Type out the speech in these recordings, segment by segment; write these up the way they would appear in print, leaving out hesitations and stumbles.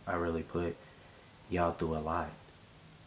I really put y'all through a lot.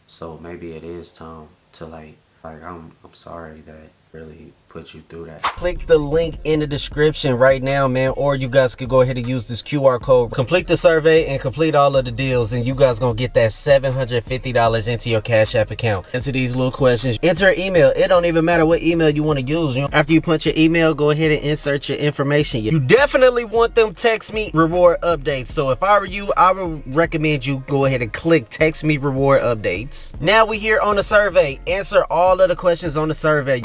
So maybe it is time to like I'm sorry that really put you through that. Click the link in the description right now, man, or you guys could go ahead and use this QR code. Complete the survey and complete all of the deals, and you guys gonna get that $750 into your Cash App account. Answer these little questions. Enter email. It don't even matter what email you want to use. You know, after you punch your email, go ahead and insert your information. You definitely want them text me reward updates. So if I were you, I would recommend you go ahead and click text me reward updates. Now we here on the survey. Answer all of the questions on the survey.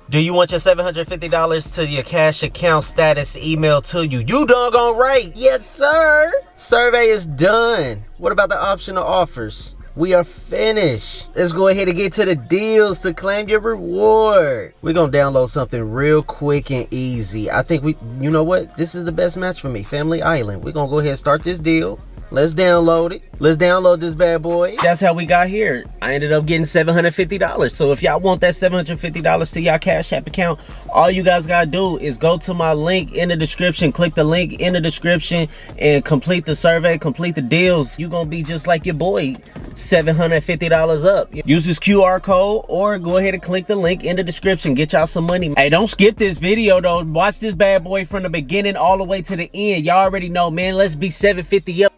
Do you want your $750 to your cash account status emailed to you? You doggone right. Yes, sir. Survey is done. What about the optional offers? We are finished. Let's go ahead and get to the deals to claim your reward. We're going to download something real quick and easy. I think you know what? This is the best match for me. Family Island. We're going to go ahead and start this deal. Let's download it. Let's download this bad boy. That's how we got here. I ended up getting $750. So if y'all want that $750 to y'all Cash App account, all you guys gotta do is go to my link in the description. Click the link in the description and complete the survey, complete the deals. You gonna be just like your boy, $750 up. Use this QR code or go ahead and click the link in the description. Get y'all some money. Hey, don't skip this video though. Watch this bad boy from the beginning all the way to the end. Y'all already know, man. Let's be 750 up.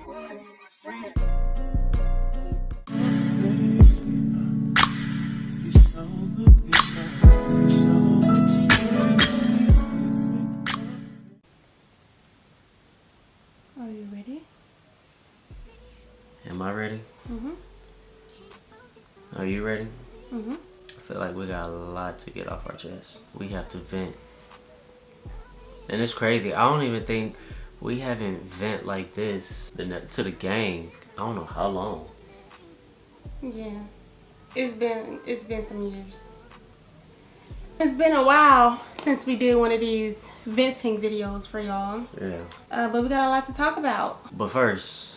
Are you ready? Am I ready? Mm-hmm. Are you ready? Mm-hmm. I feel like we got a lot to get off our chest. We have to vent. And it's crazy. I don't even think we haven't vent like this to the gang. I don't know how long. Yeah. It's been some years. It's been a while since we did one of these venting videos for y'all. Yeah. But we got a lot to talk about. But first,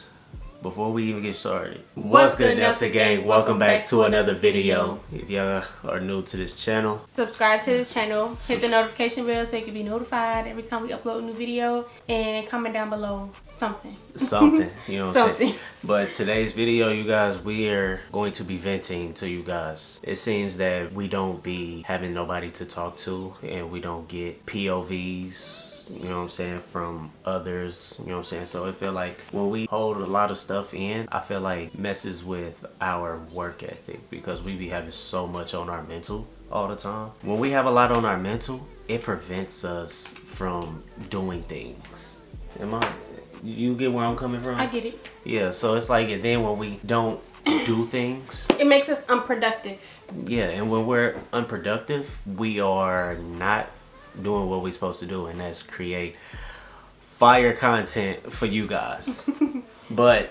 before we even get started, what's good, Nelson Gang? Welcome back to another video. If y'all are new to this channel, subscribe to this channel, hit the notification bell so you can be notified every time we upload a new video, and comment down below something, you know what I'm saying? But today's video, you guys, we are going to be venting to you guys. It seems that we don't be having nobody to talk to, and we don't get POVs, you know what I'm saying, from others, you know what I'm saying? So I feel like when we hold a lot of stuff in, I feel like messes with our work ethic, because we be having so much on our mental all the time. When we have a lot on our mental, it prevents us from doing things. You get where I'm coming from? I get it. Yeah, so it's like, and then when we don't do things, it makes us unproductive. Yeah, and when we're unproductive, we are not doing what we're supposed to do, and that's create fire content for you guys. But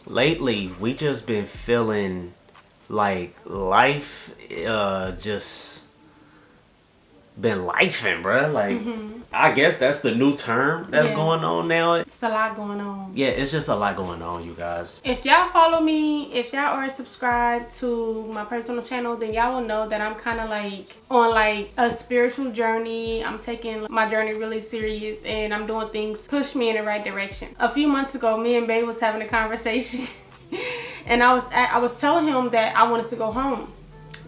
lately, we just been feeling like life just been lifing, bruh. Like, I guess that's the new term that's going on now. It's a lot going on. Yeah, it's just a lot going on, you guys. If y'all follow me, if y'all are subscribed to my personal channel, then y'all will know that I'm kind of like on like a spiritual journey. I'm taking my journey really serious, and I'm doing things push me in the right direction. A few months ago, me and Bae was having a conversation and I was telling him that I wanted to go home,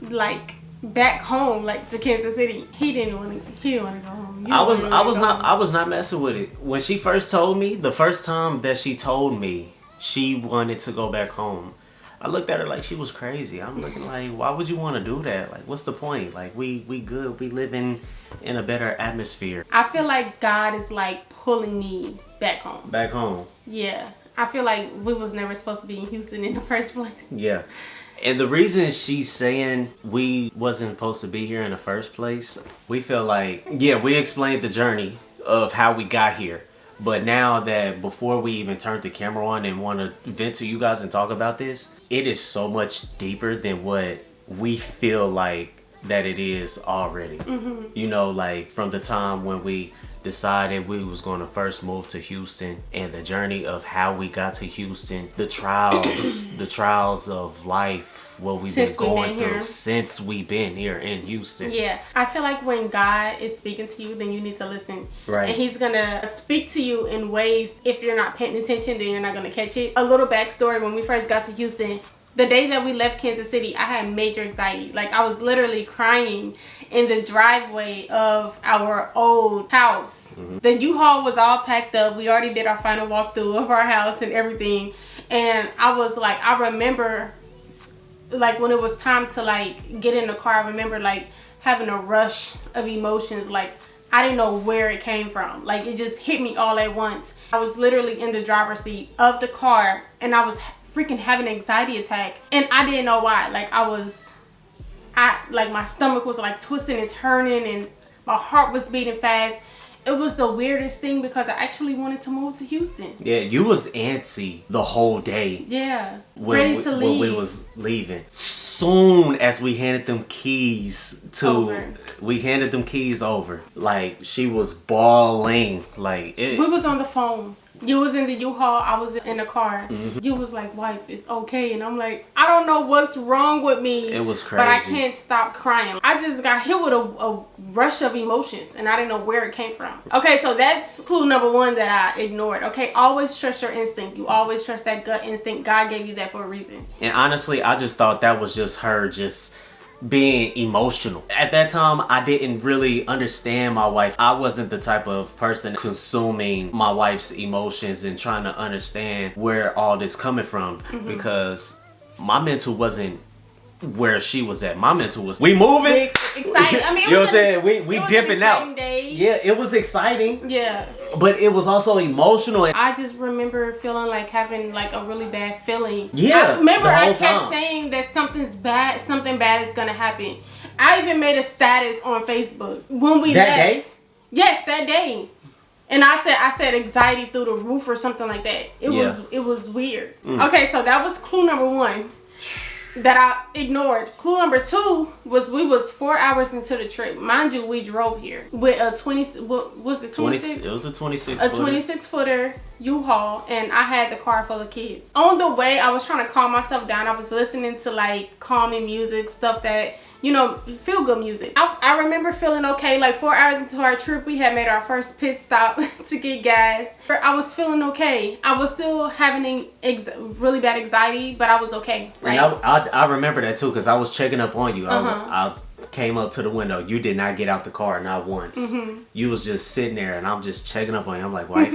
like back home, like to Kansas City. He didn't want to go home. I was not messing with it. When she first told me, the first time that she told me she wanted to go back home, I looked at her like she was crazy. I'm looking like, why would you want to do that? Like, what's the point? Like, we good. We living in a better atmosphere. I feel like God is like pulling me back home. Back home. Yeah. I feel like we was never supposed to be in Houston in the first place. Yeah. And the reason she's saying we wasn't supposed to be here in the first place, we feel like, yeah, we explained the journey of how we got here. But now that before we even turned the camera on and want to vent to you guys and talk about this, it is so much deeper than what we feel like that it is already. You know, like from the time when we decided we was going to first move to Houston, and the journey of how we got to Houston, the trials of life, what we've been going through since we've been here in Houston. Yeah, I feel like when God is speaking to you, then you need to listen. Right. And he's gonna speak to you in ways, if you're not paying attention, then you're not gonna catch it. A little backstory: when we first got to Houston, the day that we left Kansas City, I had major anxiety. Like, I was literally crying in the driveway of our old house. The U-Haul was all packed up. We already did our final walkthrough of our house and everything. And I was like, I remember, like, when it was time to, like, get in the car, I remember, like, having a rush of emotions. Like, I didn't know where it came from. Like, it just hit me all at once. I was literally in the driver's seat of the car, and I was freaking having an anxiety attack, and I didn't know why. Like, like, my stomach was like twisting and turning, and my heart was beating fast. It was the weirdest thing because I actually wanted to move to Houston. Yeah, you was antsy the whole day. Yeah, ready to leave. When we was leaving. Soon as we handed them keys over, like, she was bawling. Like, we was on the phone. You was in the U-Haul, I was in the car. You was like, wife, it's okay. And I'm like, I don't know what's wrong with me. It was crazy. But I can't stop crying. I just got hit with a rush of emotions, and I didn't know where it came from. Okay, so that's clue number one that I ignored. Okay, always trust your instinct. You always trust that gut instinct. God gave you that for a reason. And honestly, I just thought that was just her just being emotional. At that time, I didn't really understand my wife. I wasn't the type of person consuming my wife's emotions and trying to understand where all this coming from, because my mental wasn't where she was at. My mental was, we moving, excited. I mean, you know what I'm saying? We dipping out. Day. Yeah, it was exciting. Yeah. But it was also emotional. I just remember feeling like having like a really bad feeling. Yeah. I remember I kept time saying that something bad is gonna happen. I even made a status on Facebook when we left. That day? Yes, that day. And I said anxiety through the roof or something like that. It was weird. Okay, so that was clue number one that I ignored. Clue number two was we was 4 hours into the trip. Mind you, we drove here with a 26? It was a 26 a 26 footer U-Haul, and I had the car full of kids. On the way, I was trying to calm myself down. I was listening to like calming music, stuff that, you know, feel good music. I remember feeling okay. Like 4 hours into our trip, we had made our first pit stop to get gas. I was feeling okay. I was still having really bad anxiety, but I was okay. Right? And I remember that too, because I was checking up on you. I came up to the window. You did not get out the car, not once. You was just sitting there, and I'm just checking up on you. I'm like, wife,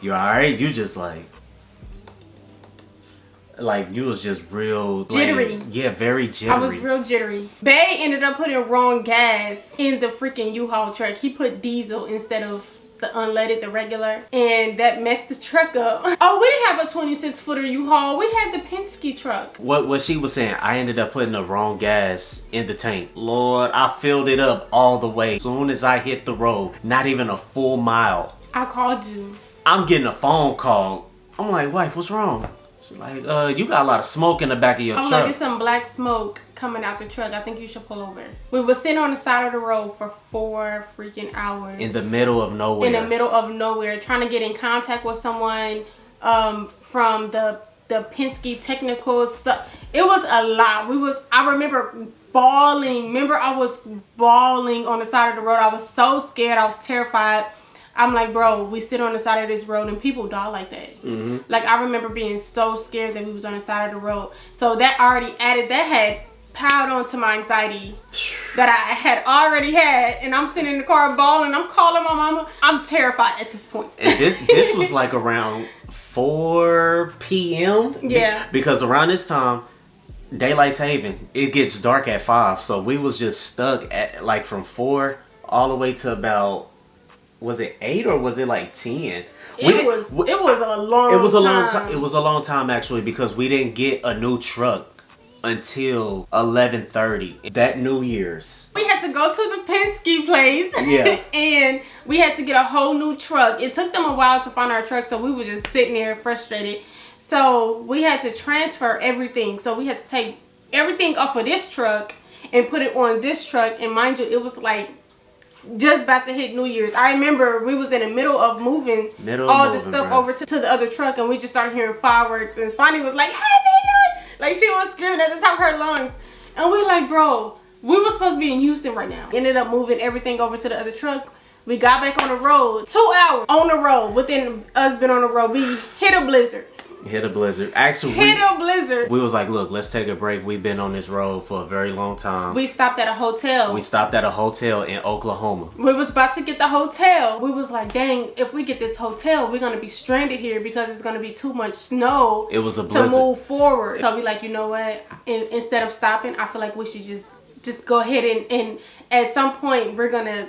you all right? You just like you was just real jittery. Yeah, very jittery. I was real jittery. Bay ended up putting wrong gas in the freaking U-Haul truck. He put diesel instead of the unleaded, the regular, and that messed the truck up. Oh, we didn't have a 26 footer U-Haul. We had the Penske truck. What she was saying, I ended up putting the wrong gas in the tank. Lord, I filled it up all the way. As soon as I hit the road, not even a full mile, I called you. I'm getting a phone call. I'm like, wife, what's wrong? She's like, you got a lot of smoke in the back of your truck. I'm like, it's some black smoke coming out the truck. I think you should pull over. We were sitting on the side of the road for 4 freaking hours. In the middle of nowhere. In the middle of nowhere. Trying to get in contact with someone from the Penske technical stuff. It was a lot. I remember bawling. Remember, I was bawling on the side of the road. I was so scared. I was terrified. I'm like, bro, we sit on the side of this road and people die like that. Like, I remember being so scared that we was on the side of the road. So that had piled onto my anxiety that I had already had. And I'm sitting in the car bawling. I'm calling my mama. I'm terrified at this point. And this was like around 4 p.m. Yeah. Because around this time, daylight saving, it gets dark at 5. So we was just stuck at like from 4 all the way to about, was it 8 or was it like 10? It was a long time. It was a long time actually, because we didn't get a new truck until 11:30 that New Year's. We had to go to the Penske place. Yeah. And we had to get a whole new truck. It took them a while to find our truck, so we were just sitting there frustrated. So we had to transfer everything. So we had to take everything off of this truck and put it on this truck. And mind you, it was like just about to hit New Year's. I remember we was in the middle of moving all the stuff over to the other truck, and we just started hearing fireworks, and Sonny was like, Happy New Year! Like, she was screaming at the top of her lungs. And we like, bro, we were supposed to be in Houston right now. Ended up moving everything over to the other truck. We got back on the road. 2 hours on the road. Within us being on the road, we hit a blizzard. Actually, hit a blizzard. We was like, look, let's take a break. We've been on this road for a very long time. We stopped at a hotel. We stopped at a hotel in Oklahoma. We was about to get the hotel. We was like, dang, if we get this hotel, we're going to be stranded here because it's going to be too much snow. It was a blizzard. To move forward. So we like, you know what? Instead of stopping, I feel like we should just go ahead and at some point, we're going to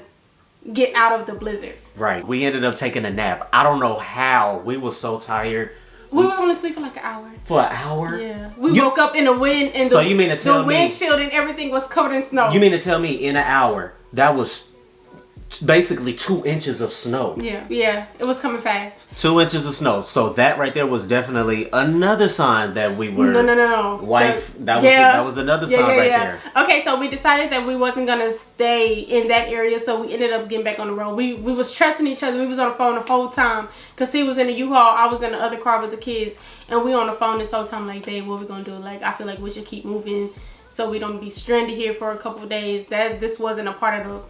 get out of the blizzard. Right. We ended up taking a nap. I don't know how. We were so tired. We was only sleep for like an hour. For an hour? Yeah. We woke up in the wind and so you mean to tell the windshield and everything was covered in snow. You mean to tell me in an hour that was basically 2 inches of snow? Yeah. It was coming fast. 2 inches of snow. So that right there was definitely another sign that we were No. wife. That was another sign right there. Okay, so we decided that we wasn't gonna stay in that area, so we ended up getting back on the road. We was trusting each other. We was on the phone the whole time because he was in the U-Haul, I was in the other car with the kids, and we on the phone this whole time like, babe, what we gonna do? Like, I feel like we should keep moving so we don't be stranded here for a couple of days. This wasn't a part of the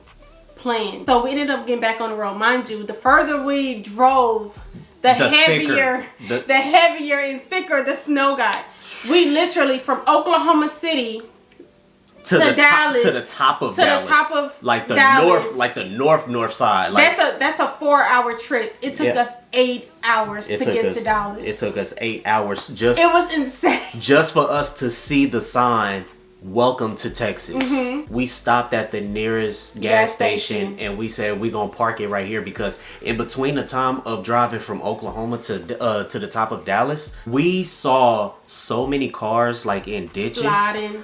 plan. So we ended up getting back on the road. Mind you, the further we drove, the heavier and thicker the snow got. We literally from Oklahoma City to Dallas, to the top of Dallas, like the Dallas. north side. Like, that's a 4-hour trip. It took us 8 hours to get to Dallas. It took us 8 hours just. It was insane. Just for us to see the sign, "Welcome to Texas." Mm-hmm. We stopped at the nearest gas station and we said we're gonna park it right here because in between the time of driving from Oklahoma to the top of Dallas, we saw so many cars like in ditches,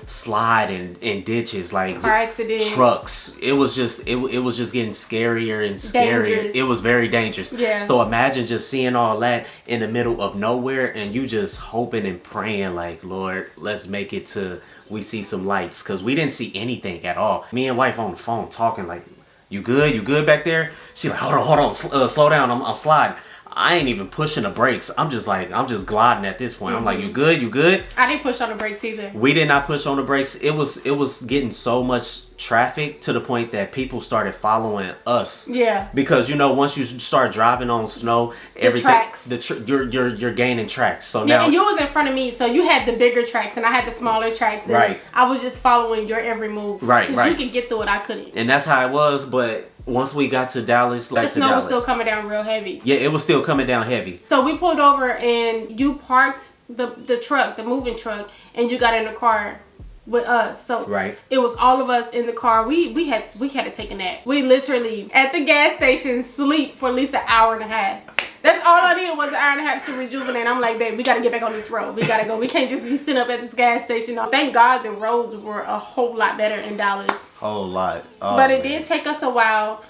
sliding in ditches, like car accidents, trucks. It was just getting scarier and scarier. Dangerous. It was very dangerous. Yeah. So imagine just seeing all that in the middle of nowhere and you just hoping and praying like, Lord, let's make it to. We see some lights because we didn't see anything at all. Me and wife on the phone talking like, you good back there? She like, hold on, slow down, I'm sliding. I ain't even pushing the brakes. I'm just gliding at this point. I'm like, you good? I didn't push on the brakes either. We did not push on the brakes. It was getting so much traffic to the point that people started following us. Yeah. Because once you start driving on snow, you're gaining tracks. So now and you was in front of me, so you had the bigger tracks and I had the smaller tracks. And right. I was just following your every move. Right. You could get through it, I couldn't. And that's how it was, but once we got to Dallas, the snow was still coming down real heavy. Yeah, it was still coming down heavy. So we pulled over and you parked the truck, the moving truck, and you got in the car with us. So right. It was all of us in the car. We had to take a nap. We literally at the gas station sleep for at least an hour and a half. That's all I needed was an hour and a half to rejuvenate. I'm like, babe, we gotta get back on this road. We gotta go. We can't just be sitting up at this gas station. Thank God the roads were a whole lot better in Dallas. Whole lot. Oh, but it did take us a while.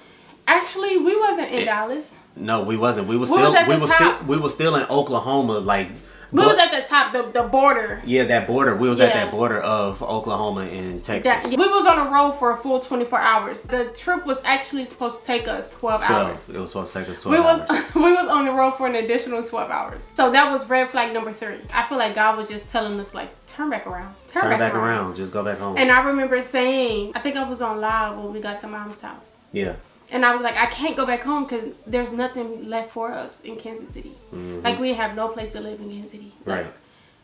Actually, we wasn't in Dallas. No, we wasn't. We were still in Oklahoma, like. We was at the top, the border. Yeah, that border. We was at that border of Oklahoma and Texas. We was on the road for a full 24 hours. The trip was actually supposed to take us 12 hours. It was supposed to take us 12 hours. We was on the road for an additional 12 hours. So that was red flag number 3. I feel like God was just telling us, like, turn back around. Turn back around. Just go back home. And I remember saying, I think I was on live when we got to Mom's house. Yeah. And I was like, I can't go back home because there's nothing left for us in Kansas City. Mm-hmm. Like, we have no place to live in Kansas City. Like, right.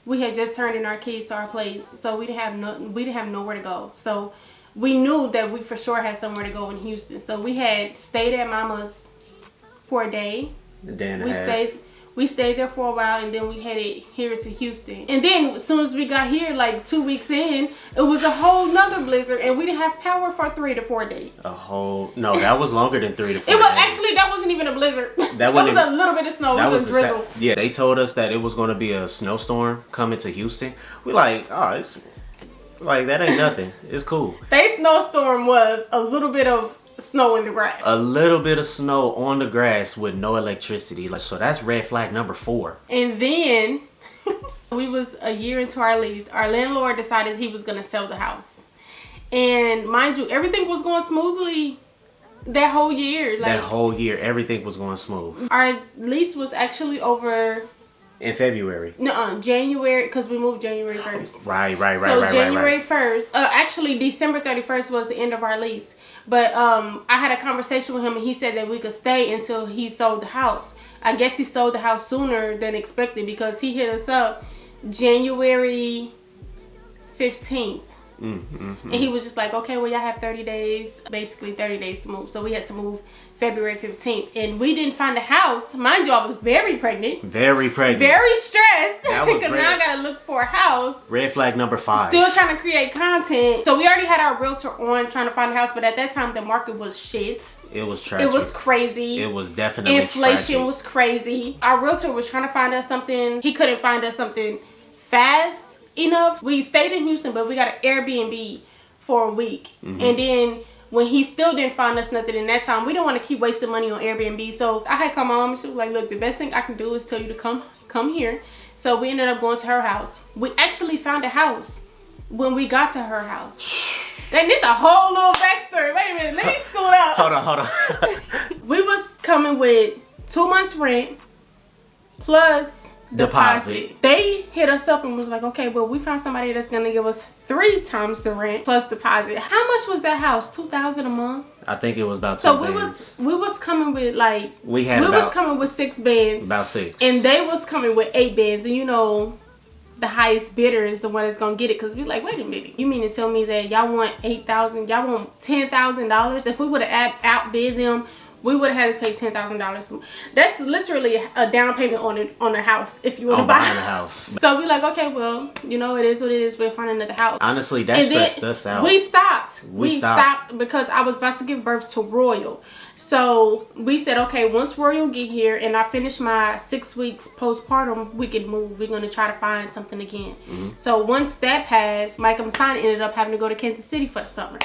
We had just turned in our keys to our place, so we didn't have nowhere to go. So we knew that we for sure had somewhere to go in Houston. So we had stayed at Mama's for a day. A day and a half. We stayed there for a while, and then we headed here to Houston. And then as soon as we got here, like 2 weeks in, it was a whole nother blizzard, and we didn't have power for 3 to 4 days. No, that was longer than 3 to 4 days. Actually, that wasn't even a blizzard. That was a little bit of snow. It was a drizzle. Yeah, they told us that it was going to be a snowstorm coming to Houston. We like, it's like, that ain't nothing. It's cool. They snowstorm was a little bit of snow in the grass. A little bit of snow on the grass with no electricity. So that's red flag number 4. And then we was a year into our lease. Our landlord decided he was going to sell the house. And mind you, everything was going smoothly That whole year. That whole year, everything was going smooth. Our lease was actually over in February. No, January, because we moved January 1st. Right. So January 1st, actually December 31st was the end of our lease. But I had a conversation with him and he said that we could stay until he sold the house. I guess he sold the house sooner than expected because he hit us up January 15th. And he was just like, okay, well, y'all have 30 days, basically 30 days to move. So we had to move February 15th. And we didn't find a house. Mind you, I was very pregnant. Very pregnant. Very stressed. Because red. now I got to look for a house. Red flag number 5. Still trying to create content. So we already had our realtor on trying to find a house. But at that time, the market was shit. It was tragic. It was crazy. It was definitely Inflation tragic. was crazy. Our realtor was trying to find us something. He couldn't find us something fast enough. We stayed in Houston, but we got an Airbnb for a week. And then when he still didn't find us nothing in that time, we didn't want to keep wasting money on Airbnb. So I had called my mom and she was like, look, the best thing I can do is tell you to come here. So we ended up going to her house. We actually found a house when we got to her house. And this a whole little backstory. Wait a minute, let me scoot up. Hold on. We was coming with 2 months rent plus deposit. They hit us up and was like, okay, well, we found somebody that's gonna give us 3 times the rent plus deposit. How much was that house? $2,000 a month? I think it was about 2 so bands. we was coming with like we was coming with 6 bands. About 6. And they was coming with 8 bands. And you know, the highest bidder is the one that's gonna get it. Cause we like, wait a minute, you mean to tell me that y'all want $8,000? Y'all want $10,000? If we would have outbid them, we would have had to pay $10,000. That's literally a down payment on a house if you want to buy a house. So we like, okay, well, you know, it is what it is. We'll find another house. Honestly, that stressed us out. We stopped. We stopped because I was about to give birth to Royal. So we said, okay, once Royal get here and I finish my 6 weeks postpartum, we can move. We're going to try to find something again. So once that passed, Mike and Masani ended up having to go to Kansas City for the summer.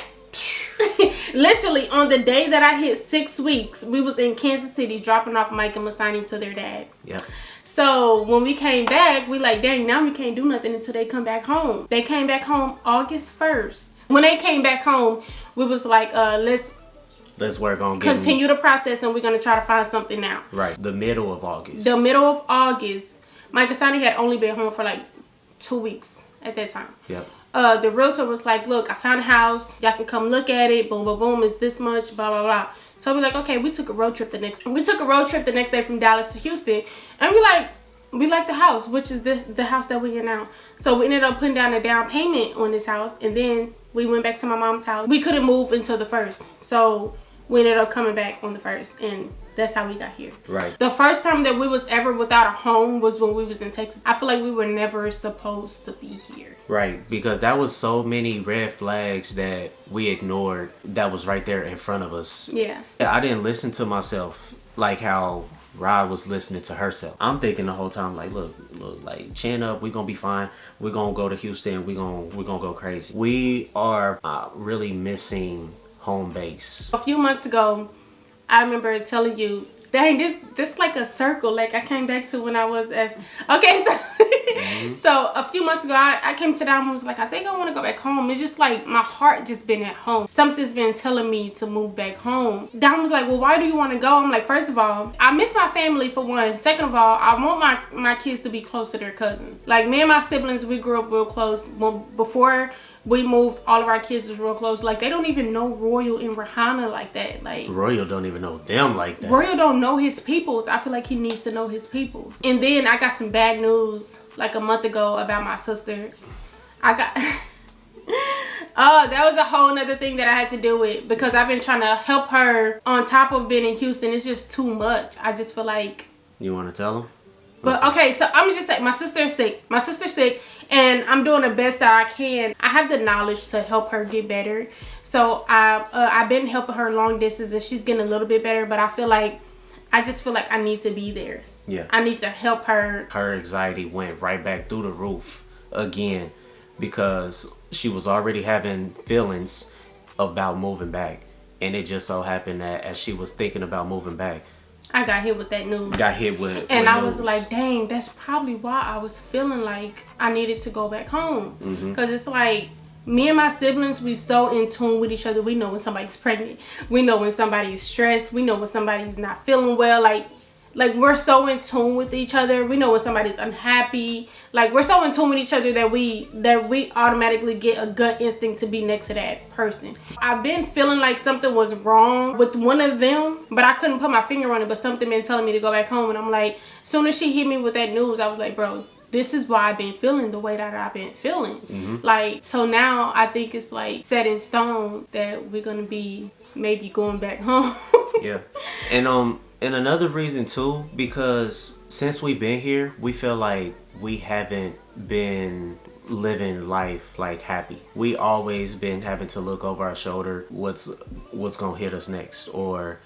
Literally on the day that I hit 6 weeks, we was in Kansas City dropping off Mike and Masani to their dad. Yeah. So when we came back, we like, dang, now we can't do nothing until they come back home. They came back home August 1st. When they came back home, we was like, let's work on continue the process and we're gonna try to find something now. Right. The middle of August. The middle of August, Mike and Masani had only been home for like 2 weeks at that time. Yep. The realtor was like, look, I found a house. Y'all can come look at it. Boom, boom, boom. It's this much, blah, blah, blah. So we're like, okay, we took a road trip the next day from Dallas to Houston. And we like the house, which is the house that we're in now. So we ended up putting down a down payment on this house. And then we went back to my mom's house. We couldn't move until the 1st. So we ended up coming back on the 1st. And that's how we got here. Right. The first time that we was ever without a home was when we was in Texas. I feel like we were never supposed to be here. Right, because that was so many red flags that we ignored that was right there in front of us. Yeah. I didn't listen to myself like how Rah was listening to herself. I'm thinking the whole time like, look, like chin up, we're gonna be fine. We're gonna go to Houston. We're gonna go crazy. We are really missing home base. A few months ago, I remember telling you, dang, this like a circle. Like I came back to when I was at, okay, so, so a few months ago, I came to Dom and was like, I think I want to go back home. It's just like my heart just been at home. Something's been telling me to move back home. Dom was like, well, why do you want to go? I'm like, first of all, I miss my family for one. Second of all, I want my kids to be close to their cousins. Like me and my siblings, we grew up real close. Before we moved, all of our kids was real close. Like they don't even know Royal and Rihanna like that. Like Royal don't even know them like that. Royal don't know his peoples. I feel like he needs to know his peoples. And then I got some bad news like a month ago about my sister. I got oh, that was a whole nother thing that I had to deal with because I've been trying to help her on top of being in Houston. It's just too much. I just feel like. You want to tell them? But okay, so I'm just saying, my sister's sick. My sister's sick, and I'm doing the best that I can. I have the knowledge to help her get better. So I've been helping her long distance, and she's getting a little bit better. But I just feel like I need to be there. Yeah. I need to help her. Her anxiety went right back through the roof again because she was already having feelings about moving back, and it just so happened that as she was thinking about moving back, I got hit with that news. And I was like, dang, that's probably why I was feeling like I needed to go back home. Because it's like, Me and my siblings, we so in tune with each other. We know when somebody's pregnant. We know when somebody's stressed. We know when somebody's not feeling well. Like we're so in tune with each other. We know when somebody's unhappy. Like we're so in tune with each other that we automatically get a gut instinct to be next to that person. I've been feeling like something was wrong with one of them, but I couldn't put my finger on it. But something been telling me to go back home, and I'm like, soon as she hit me with that news, I was like, bro, this is why I've been feeling the way that I've been feeling. Like, so now I think it's like set in stone that we're gonna be maybe going back home. Yeah. And another reason too, because since we've been here, we feel like we haven't been living life like happy. We always been having to look over our shoulder what's gonna hit us next, or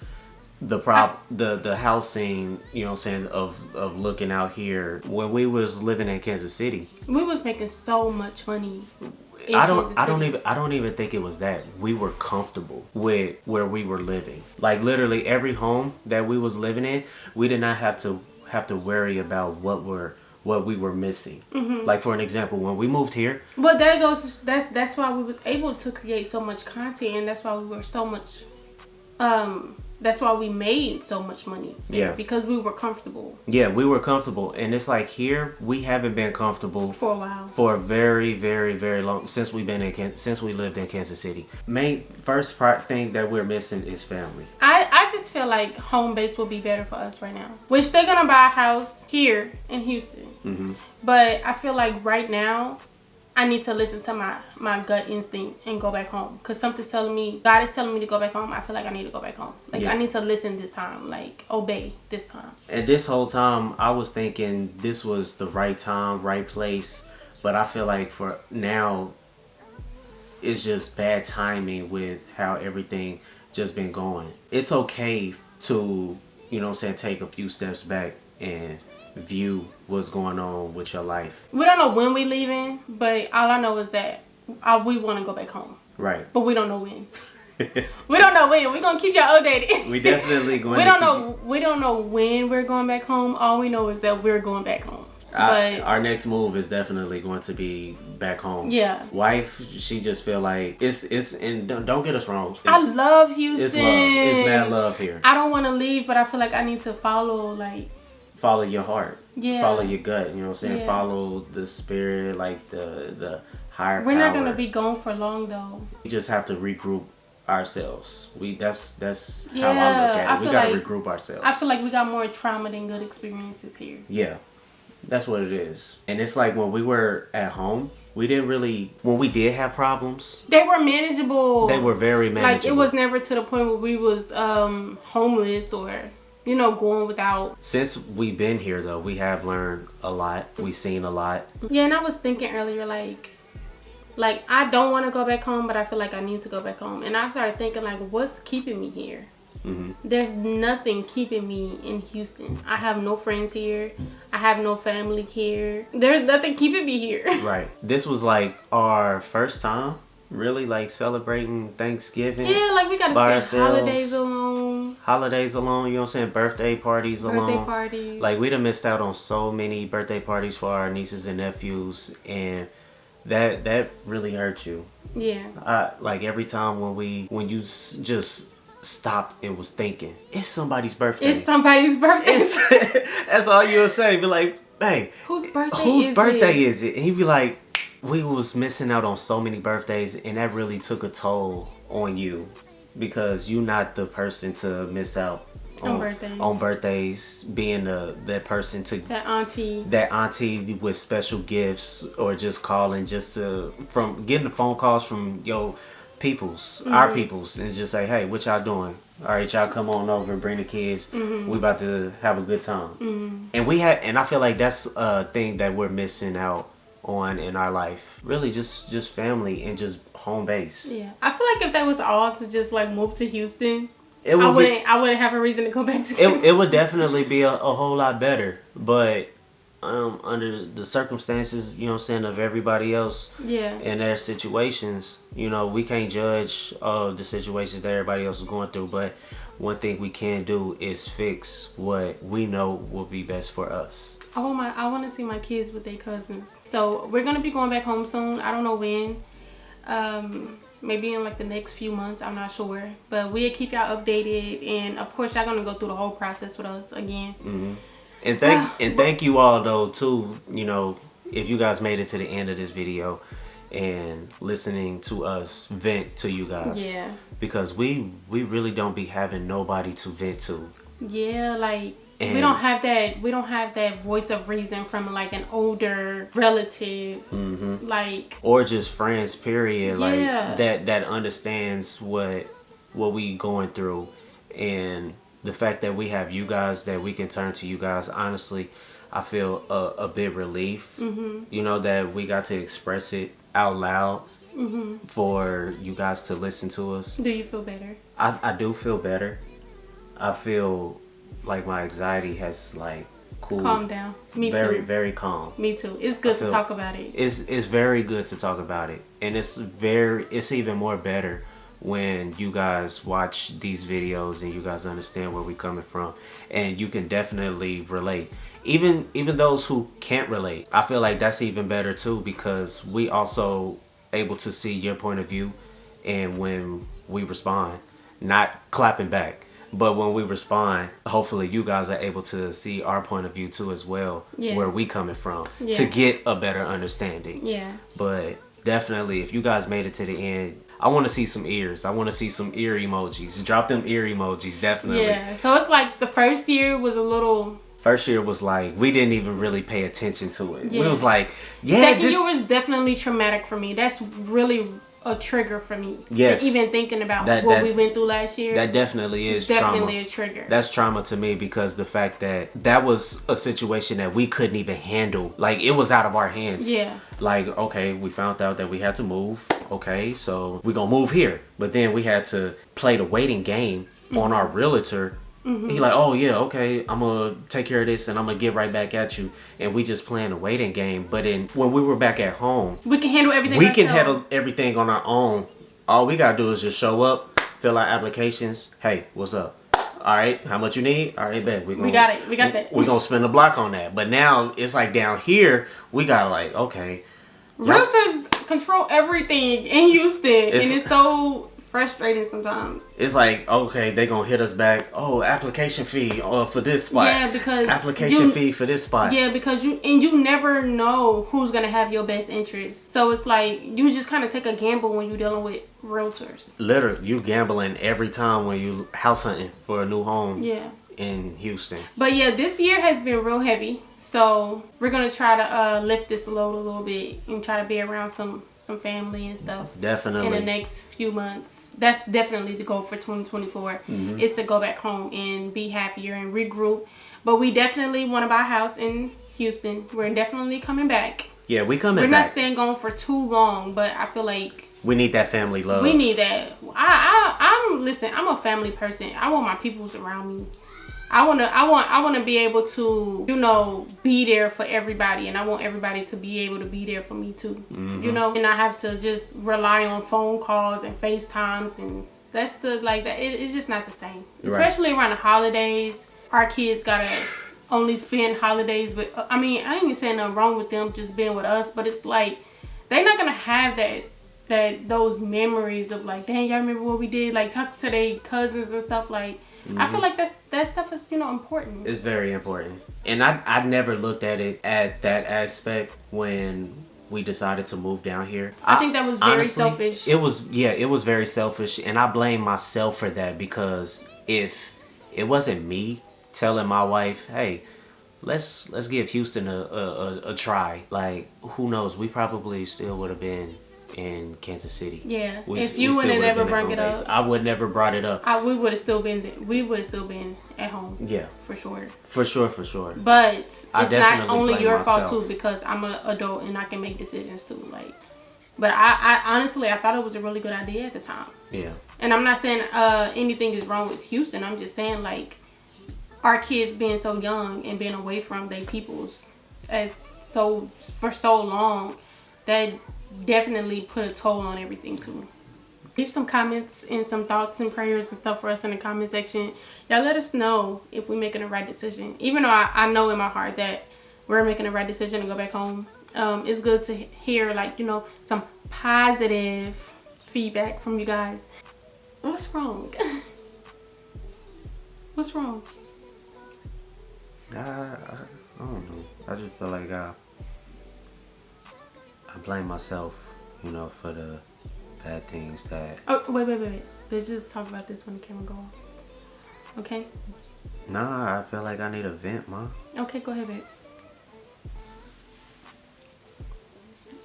the housing, you know what I'm saying, of looking out here. When we was living in Kansas City, We was making so much money. I don't even think it was that. We were comfortable with where we were living. Like literally every home that we was living in, we did not have to worry about what we were missing. Like for an example, when we moved here, But that goes. That's why we was able to create so much content, and that's why we were so much. That's why we made so much money. Yeah. Because we were comfortable yeah, we were comfortable, and it's like here we haven't been comfortable for a while. for a very, very, very long since we lived in Kansas City. First thing that we're missing is family. I just feel like home base will be better for us right now. We're still gonna buy a house here in Houston, but I feel like right now I need to listen to my gut instinct and go back home, because something's telling me, God is telling me to go back home. I feel like I need to go back home. Like I need to listen this time, like obey this time. And this whole time I was thinking this was the right time, right place, but I feel like for now it's just bad timing with how everything just been going. It's okay to, you know what I'm saying, take a few steps back and view what's going on with your life. We don't know when we leaving, but all I know is that we want to go back home. Right. But we don't know when. We don't know when. We're gonna keep y'all updated. We definitely going. We don't know when we're going back home. All we know is that we're going back home. But our next move is definitely going to be back home. Yeah. Wife, she just feel like it's and don't get us wrong. I love Houston. It's love. It's mad love here. I don't want to leave, but I feel like I need to follow your heart. Yeah. Follow your gut. You know what I'm saying? Yeah. Follow the spirit, like the higher power. We're not gonna be gone for long though. We just have to regroup ourselves. That's how Yeah, I look at it. I We feel gotta like- regroup ourselves. I feel like we got more trauma than good experiences here. Yeah. That's what it is. And it's like when we were at home, we didn't really, when we did have problems, They were manageable. they were very manageable. Like it was never to the point where we was homeless or going without. Since we've been here though, we have learned a lot. We've seen a lot. Yeah, and I was thinking earlier like I don't want to go back home, but I feel like I need to go back home. And I started thinking like, what's keeping me here? There's nothing keeping me in Houston. I have no friends here. I have no family here. There's nothing keeping me here. Right. This was like our first time really like celebrating Thanksgiving. Yeah, like we gotta by spend ourselves. holidays alone. You know what I'm saying? Birthday parties alone. Birthday parties. Like we done missed out on so many birthday parties for our nieces and nephews, and that really hurt you. Yeah. Like every time when you just stopped and was thinking, it's somebody's birthday. It's somebody's birthday. That's all you would say. Be like, hey, Whose birthday whose is birthday it? is it? And he'd be like, we was missing out on so many birthdays, and that really took a toll on you because you're not the person to miss out on birthdays, being that person to that auntie with special gifts, or just calling from getting the phone calls from our peoples, and just say, hey, what y'all doing? All right, y'all come on over and bring the kids. We about to have a good time. And I feel like that's a thing that we're missing out on in our life. Really just family and just home base. Yeah. I feel like if that was all to just like move to Houston, I wouldn't have a reason to go back to Houston. It would definitely be a whole lot better. But under the circumstances, you know what I'm saying, of everybody else and their situations, we can't judge the situations that everybody else is going through. But one thing we can do is fix what we know will be best for us. I want to see my kids with their cousins. So we're going to be going back home soon. I don't know when. Maybe in like the next few months, I'm not sure, but we'll keep y'all updated, and of course y'all gonna go through the whole process with us again. And thank you all though too, you know, if you guys made it to the end of this video and listening to us vent to you guys. Yeah. Because we really don't be having nobody to vent to. Yeah, like we don't have that voice of reason from like an older relative, like, or just friends, period. Yeah. Like that understands what we going through, and the fact that we have you guys, that we can turn to you guys. Honestly, I feel a bit relief, you know, that we got to express it out loud for you guys to listen to us. Do you feel better? I do feel better. I feel like my anxiety has like cooled. Calm down. Me very, too. Very calm. Me too. It's good to talk about it. It's very good to talk about it, and it's even more better when you guys watch these videos and you guys understand where we're coming from, and you can definitely relate. Even those who can't relate, I feel like that's even better too, because we also able to see your point of view, and when we respond, not clapping back, but when we respond, hopefully you guys are able to see our point of view too as well, where we coming from, to get a better understanding. Yeah. But definitely, if you guys made it to the end, I want to see some ears. I want to see some ear emojis. Drop them ear emojis, definitely. Yeah. So it's like the first year was a little... First year was like, we didn't even really pay attention to it. Yeah. We was like, yeah. Second year was definitely traumatic for me. That's really a trigger for me. Yes. Even thinking about what we went through last year. That definitely is definitely trauma. A trigger. That's trauma to me, because the fact that was a situation that we couldn't even handle. Like, it was out of our hands. Yeah. Like, okay, we found out that we had to move. Okay, so we're gonna move here. But then we had to play the waiting game on our realtor. He like, oh yeah, okay, I'm gonna take care of this and I'm gonna get right back at you. And we just playing the waiting game. But when we were back at home, we can handle everything. We can handle everything on our own. All we gotta do is just show up, fill out applications. Hey, what's up? All right, how much you need? All right, bet. We got it. We got that. We're gonna spend a block on that. But now it's like down here, we got like, okay. Realtors control everything in Houston, and it's so frustrating sometimes. It's like, okay, they gonna hit us back. Oh, application fee for this spot. Yeah, because application fee for this spot. Yeah, because you never know who's gonna have your best interest. So it's like you just kind of take a gamble when you're dealing with realtors. Literally, you gambling every time when you house hunting for a new home. Yeah. In Houston. But yeah, this year has been real heavy. So we're gonna try to lift this load a little bit and try to be around some family and stuff. Definitely. In the next few months. That's definitely the goal for 2024. Is to go back home and be happier and regroup. But we definitely want to buy a house in Houston. We're definitely coming back. Yeah, we coming back. We're not staying gone for too long, but I feel like we need that family love. We need that. Listen, I'm a family person. I want my peoples around me. I want to be able to, you know, be there for everybody, and I want everybody to be able to be there for me too. You know, and I have to just rely on phone calls and FaceTimes, and that's it's just not the same. Right. Especially around the holidays. Our kids gotta only spend holidays with, I mean, I ain't even saying nothing wrong with them just being with us, but it's like they're not gonna have those memories of like, dang, y'all remember what we did, like talk to their cousins and stuff. Like, I feel like that stuff is, you know, important. It's very important. And I never looked at it at that aspect when we decided to move down here. I think that was very selfish. It was very selfish, and I blame myself for that, because if it wasn't me telling my wife, hey, let's give Houston a try, like, who knows, we probably still would have been in Kansas City. Yeah. If you would have never brought it up, I would never brought it up. We would have still been there. We would have still been at home. Yeah. For sure. For sure. But it's not only your fault too, because I'm an adult and I can make decisions too. Like, but I honestly, I thought it was a really good idea at the time. Yeah. And I'm not saying anything is wrong with Houston. I'm just saying, like, our kids being so young and being away from their peoples for so long, that definitely put a toll on everything too. Leave some comments and some thoughts and prayers and stuff for us in the comment section. Y'all let us know if we're making the right decision. Even though I know in my heart that we're making the right decision to go back home. It's good to hear, like, you know, some positive feedback from you guys. What's wrong? What's wrong? I don't know. I just feel like I blame myself, you know, for the bad things that. Oh, wait. Let's just talk about this when the camera go off. Okay? Nah, I feel like I need a vent, ma. Okay, go ahead, babe.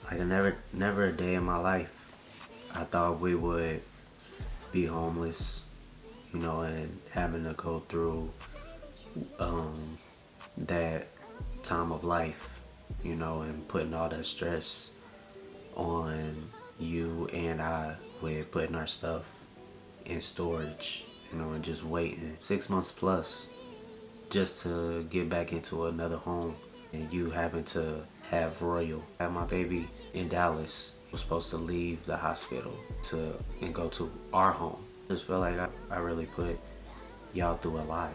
Like never a day in my life I thought we would be homeless, you know, and having to go through that time of life, you know, and putting all that stress on you and I with putting our stuff in storage, you know, and just waiting 6 months plus just to get back into another home, and you having to have my baby in Dallas. Was supposed to leave the hospital and go to our home. Just feel like I really put y'all through a lot,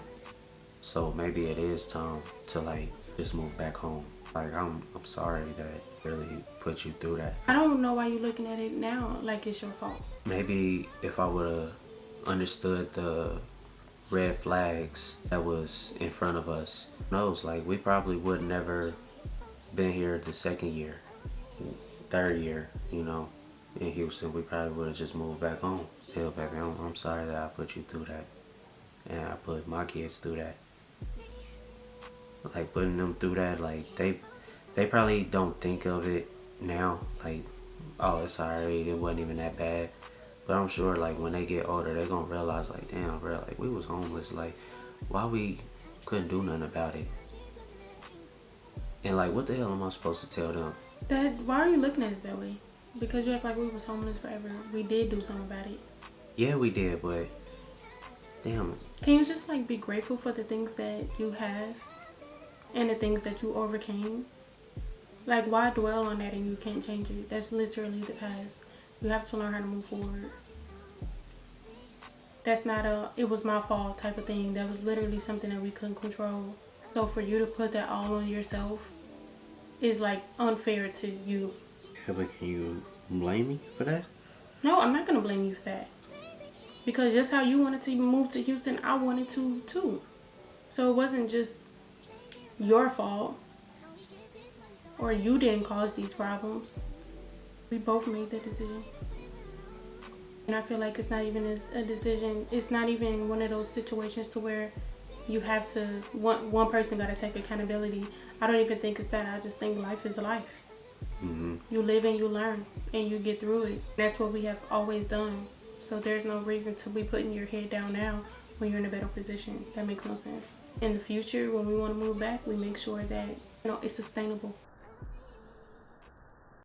so maybe it is time to like just move back home. Like I'm sorry that really put you through that. I don't know why you're looking at it now like it's your fault. Maybe if I would have understood the red flags that was in front of us, who knows, like we probably would never been here the second year, third year, you know, in Houston. We probably would have just moved back home. Still, baby, I'm sorry that I put you through that, and I put my kids through that. Like putting them through that, like they probably don't think of it now, like, oh, it's alright, it wasn't even that bad. But I'm sure like when they get older, they're gonna realize like, damn, bro, like we was homeless, like why we couldn't do nothing about it. And like, what the hell am I supposed to tell them? Why are you looking at it that way? Because you act like we was homeless forever. We did do something about it. Yeah, we did, but damn it. Can you just like be grateful for the things that you have and the things that you overcame? Like, why dwell on that and you can't change it? That's literally the past. You have to learn how to move forward. That's not it was my fault type of thing. That was literally something that we couldn't control. So for you to put that all on yourself is like unfair to you. Yeah, but can you blame me for that? No, I'm not gonna blame you for that. Because just how you wanted to move to Houston, I wanted to too. So it wasn't just your fault. Or you didn't cause these problems. We both made the decision. And I feel like it's not even a decision. It's not even one of those situations to where you have to, one person got to take accountability. I don't even think it's that. I just think life is life. Mm-hmm. You live and you learn and you get through it. That's what we have always done. So there's no reason to be putting your head down now when you're in a better position. That makes no sense. In the future, when we want to move back, we make sure that, you know, it's sustainable.